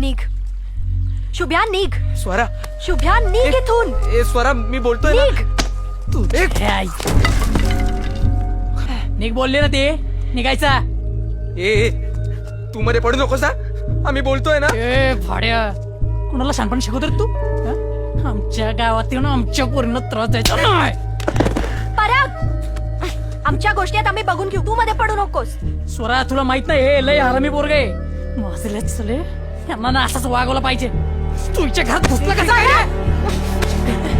निघ. शुभ्या निघ. स्वरा शुभ्या निघ इथून. स्वरा मी बोलतोय ना. निघ. तू निघ बोलले ना ते निघायचा. तू मध्ये पडू नकोस हा. आम्ही बोलतोय ना. ए भाड्या कुणाला शानपण शिकवतो रे तू? आमच्या गावात येऊन आमच्या पोरींना त्रास द्यायचा नाही. पराग, आमच्या गोष्टीत आम्ही बघून घेऊ, तू मध्ये पडू नकोस. स्वरा तुला माहित नाही हे लय हरामी पोरगे माझले चले. यांना ना असाच वागवला पाहिजे. तुझ्या घरात घुसला कसा आहे?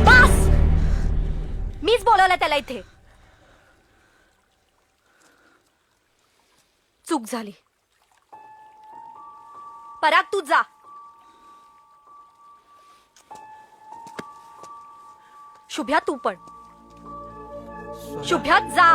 बस, मीच बोलवलं त्याला इथे. चूक झाली. पराग तू जा. शुभ्या तू पण. शुभ्या जा.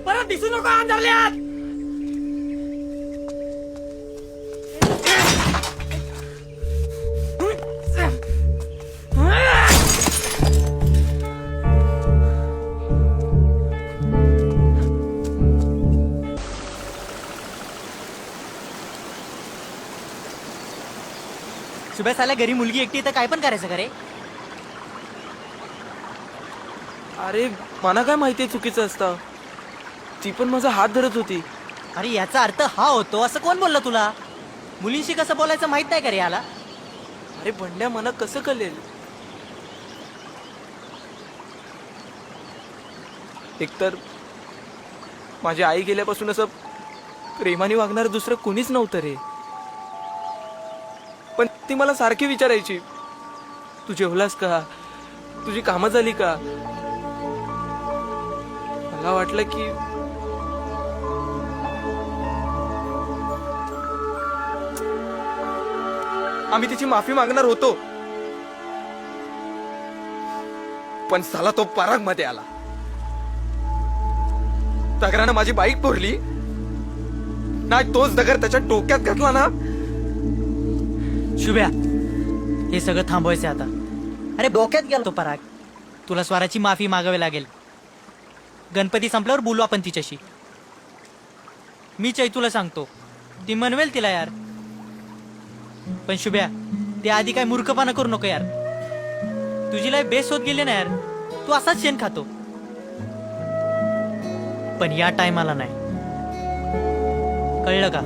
परत दिसू नको अंधारल्यात. शुभ्या साल्या घरी मुलगी एकटी तर काय पण करायचं का रे? अरे मला काय माहितीये चुकीचं असतं. ती पण माझा हात धरत होती. अरे याचा अर्थ हा होतो असं कोण बोललं तुला? मुलींशी कसं बोलायचं माहित नाही का रे याला? अरे बंड्या मला कसं कळेल? एकतर माझी आई गेल्यापासून असं प्रेमाने वागणार दुसरं कोणीच नव्हतं रे. पण ती मला सारखी विचारायची, तू जेवलास का, तुझी कामं झाली का. मला वाटलं की आम्ही तिची माफी मागणार होतो, पण साला तो पराग मध्ये आला. दगरानं माझी बाईक फोडली नाही, तोच दगड त्याच्या डोक्यात घातला ना. शुभ्या हे सगळं थांबवायचं आता. अरे डोक्यात गेला तो पराग. तुला स्वराची माफी मागावी लागेल. गणपती संपल्यावर बोलू आपण तिच्याशी. मी तुला सांगतो, ती म्हणवेल तिला यार. पण शुभ्या ते आधी काय मूर्खपणा करू नको यार. तुझी लाईफ बेस्ट होत गेली ना यार. तू असाच शेण खातो, पण या टायमाला नाही. कळलं का?